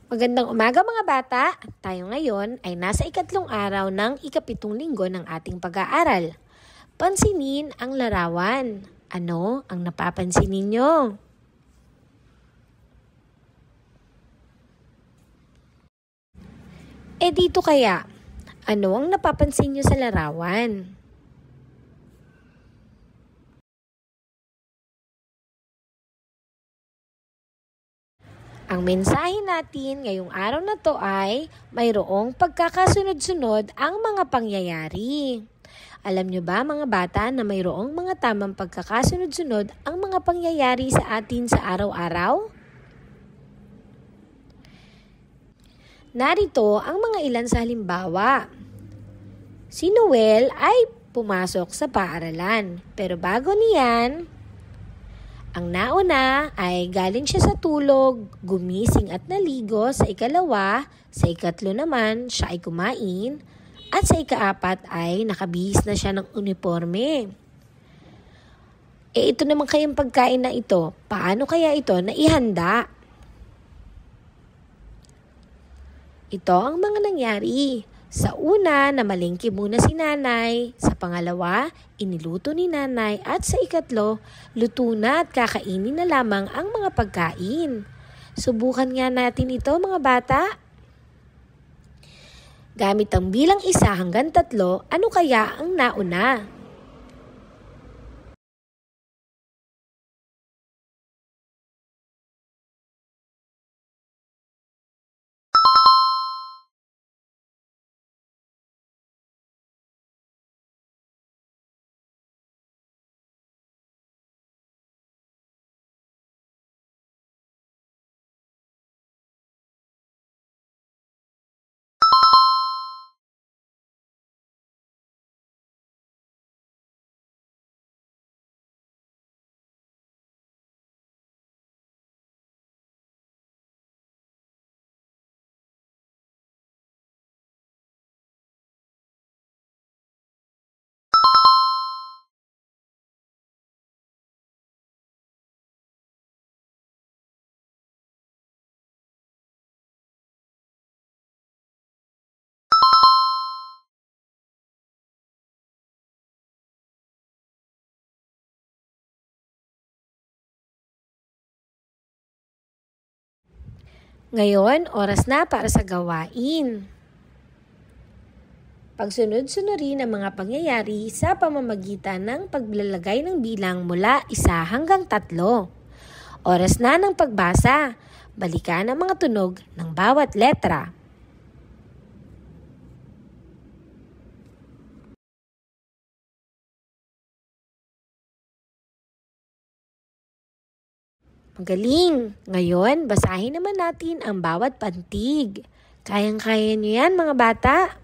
Magandang umaga mga bata! Tayo ngayon ay nasa ikatlong araw ng ikapitong linggo ng ating pag-aaral. Pansinin ang larawan. Ano ang napapansin ninyo? Dito kaya, ano ang napapansin nyo sa larawan? Ang mensahe natin ngayong araw na to ay mayroong pagkakasunod-sunod ang mga pangyayari. Alam nyo ba mga bata na mayroong mga tamang pagkakasunod-sunod ang mga pangyayari sa atin sa araw-araw? Narito ang mga ilan sa halimbawa. Si Noel ay pumasok sa paaralan, pero bago niyan, ang nauna ay galing siya sa tulog, gumising at naligo. Sa ikalawa, sa ikatlo naman, siya ay kumain. At sa ikaapat ay nakabihis na siya ng uniforme. Ito naman kayang pagkain na ito, paano kaya ito naihanda? Ito ang mga nangyari. Sa una, namalengke muna si nanay. Sa pangalawa, iniluto ni nanay. At sa ikatlo, luto na at kakainin na lamang ang mga pagkain. Subukan nga natin ito mga bata. Gamit ang bilang 1 hanggang 3, ano kaya ang nauna? Ngayon, oras na para sa gawain. Pagsunod-sunurin ang mga pangyayari sa pamamagitan ng paglalagay ng bilang mula 1 hanggang 3. Oras na ng pagbasa. Balikan ang mga tunog ng bawat letra. Magaling! Ngayon, basahin naman natin ang bawat pantig. Kayang-kaya niyo yan mga bata.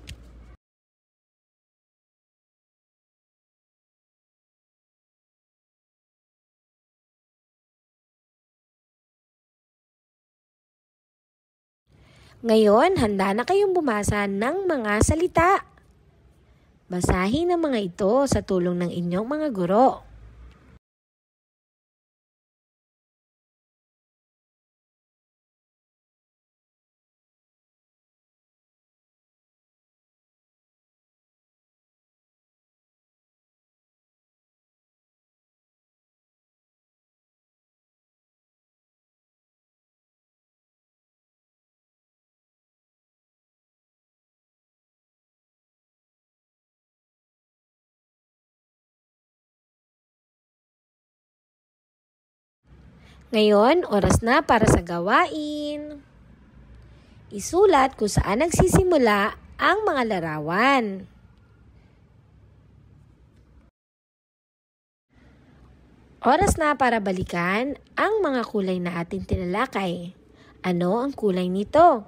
Ngayon, handa na kayong bumasa ng mga salita. Basahin ang mga ito sa tulong ng inyong mga guro. Ngayon, oras na para sa gawain. Isulat kung saan nagsisimula ang mga larawan. Oras na para balikan ang mga kulay na ating tinalakay. Ano ang kulay nito?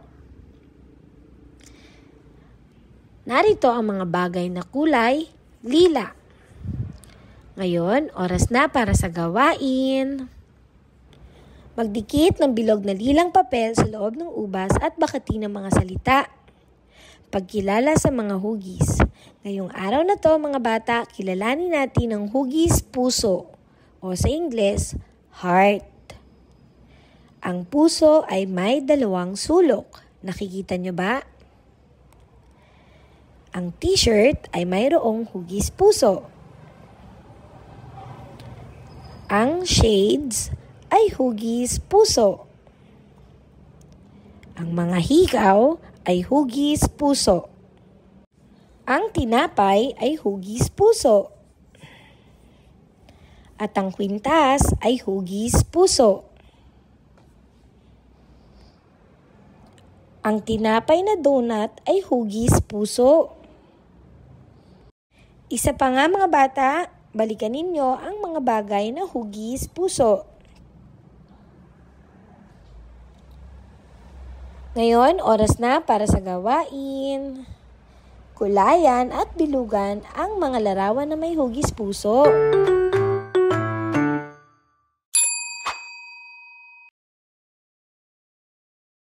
Narito ang mga bagay na kulay lila. Ngayon, oras na para sa gawain. Magdikit ng bilog na lilang papel sa loob ng ubas at bakati ng mga salita. Pagkilala sa mga hugis. Ngayong araw na to mga bata, kilalanin natin ang hugis puso o sa Ingles, heart. Ang puso ay may dalawang sulok. Nakikita nyo ba? Ang t-shirt ay mayroong hugis puso. Ang shades ay hugis puso. Ang mga hikaw ay hugis puso. Ang tinapay ay hugis puso. At ang kwintas ay hugis puso. Ang tinapay na donut ay hugis puso. Isa pa nga mga bata, balikan ninyo ang mga bagay na hugis puso. Ngayon, oras na para sa gawain. Kulayan at bilugan ang mga larawan na may hugis puso.